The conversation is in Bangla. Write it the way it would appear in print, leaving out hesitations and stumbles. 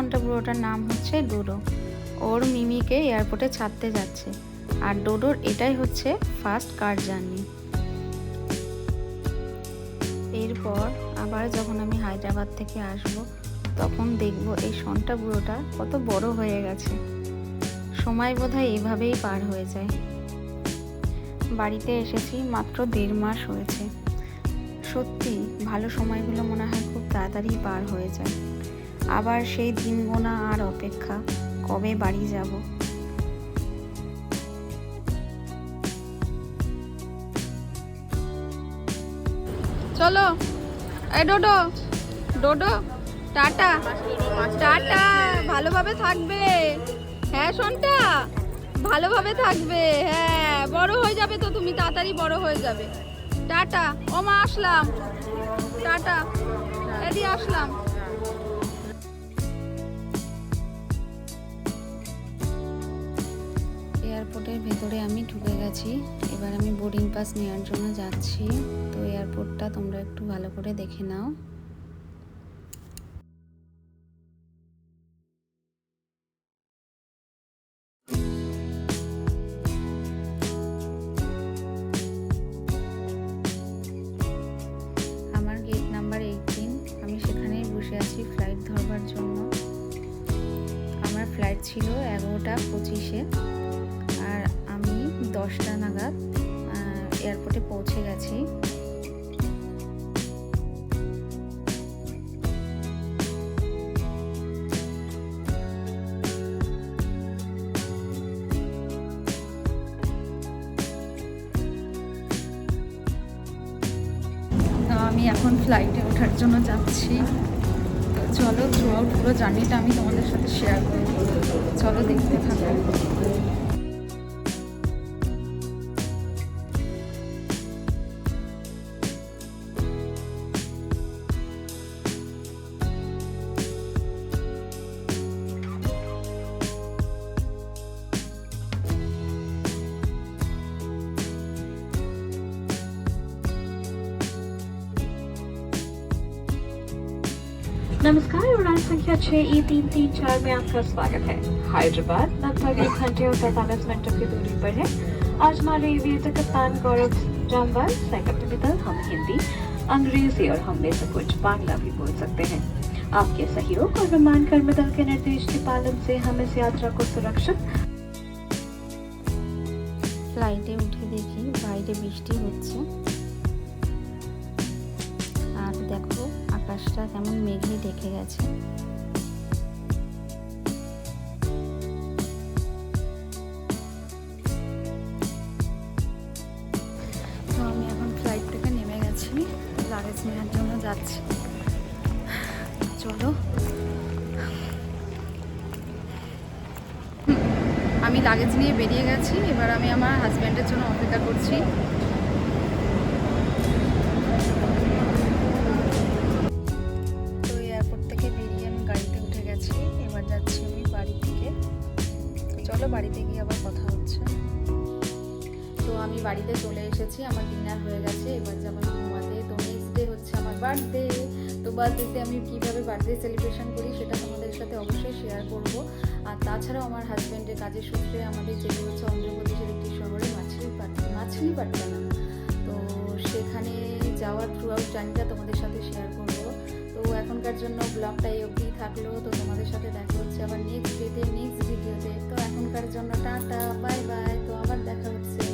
শন্টা বুড়োটার নাম হচ্ছে ডোডো। ওর মিমিকে এয়ারপোর্টে ছাড়তে যাচ্ছে, আর ডোডোর এটাই হচ্ছে ফার্স্ট কার জার্নি। এরপর আবার যখন আমি হায়দ্রাবাদ থেকে আসব, তখন দেখব এই শন্টা বুড়োটা কত বড় হয়ে গেছে। সময় বোধহয় এভাবেই পার হয়ে যায়। বাড়িতে এসেছি মাত্র 1.5 মাস হয়েছে। সত্যি ভালো সময়গুলো মনে হয় খুব তাড়াতাড়ি পার হয়ে যায়। আবার সেই দিন গোনা আর অপেক্ষা, কবে বাড়ি যাব। চলো এই ডোডো, ডোডো টাটা টাটা, ভালোভাবে থাকবে। হ্যাঁ শোনটা, ভালোভাবে থাকবে। হ্যাঁ, বড় হয়ে যাবে তো তুমি, তাড়াতাড়ি বড় হয়ে যাবে। টাটা। ও মা আসলাম, টাটা। এদি আসলাম। এয়ারপোর্টের ভেতরে আমি ঢুকে গেছি। এবার আমি বোর্ডিং পাস নেওয়ার জন্য যাচ্ছি। তো এয়ারপোর্টটা তোমরা একটু ভালো করে দেখে নাও। আমার গেট নাম্বার 18, আমি সেখানেই বসে আছি ফ্লাইট ধরবার জন্য। আমার ফ্লাইট ছিল 11টা 25-এ, আর আমি 10টা নাগাদ এয়ারপোর্টে পৌঁছে গেছি। আমি এখন ফ্লাইটে ওঠার জন্য যাচ্ছি। তো চলো, থ্রু আউট পুরো জার্নিটা আমি তোমাদের সাথে শেয়ার করব। চলো দেখতে থাকো। नमस्कार, उड़ान संख्या 6E334 में आपका स्वागत है। हैदराबाद लगभग 1 घंटे और 45 मिनटों की दूरी पर है। आज हमारे एविएटर कप्तान गौरव जामवाल, कैपिटल हम हिंदी, अंग्रेजी और हम में से कुछ बांग्ला भी बोल सकते हैं। आपके सहयोग और विमान कर्मी दल के निर्देश के पालन से हम इस यात्रा को सुरक्षित। ফ্লাইটে উঠে দেখি বাইরে বৃষ্টি হচ্ছে, আর দেখো আকাশটা কেমন মেঘে ঢেকে গেছে। তো আমি এখন ফ্লাইট থেকে নেমে গেছি, লাগেজ নেওয়ার জন্য যাচ্ছি। চলো, আমি লাগেজ নিয়ে বেরিয়ে গেছি। এবার আমি আমার হাজব্যান্ডের জন্য অপেক্ষা করছি। তো এয়ারপোর্ট থেকে বেরিয়ে আমি গাড়িতে উঠে গেছি। এবার যাচ্ছি আমি বাড়ি থেকে। চলো বাড়িতে গিয়ে আবার কথা হচ্ছে। তো আমি বাড়িতে চলে এসেছি, আমার ডিনার হয়ে গেছে। এবার যাবো ঘুমাতে। তো নেক্সট ডে হচ্ছে আমার বার্থডে। তো বার্থডেতে আমি কীভাবে বার্থডে সেলিব্রেশন করি সেটা তোমাদের সাথে অবশ্যই শেয়ার করব। আর তাছাড়াও আমার হাজব্যান্ডের কাজের সূত্রে আমাদের যেটি হচ্ছে অন্ধ্রপ্রদেশের একটি শহরে মাছলিপাট্টানাম। তো সেখানে যাওয়ার থ্রু আউট জার্নিটা তোমাদের সাথে শেয়ার করব। তো এখনকার জন্য ব্লগটা এই অবধিই থাকলো। তো তোমাদের সাথে দেখা হচ্ছে আবার নেক্সট ডেতে, নেক্সট ভিডিওতে। তো এখনকার জন্য টাটা, বাই বাই। তো আবার দেখা হচ্ছে।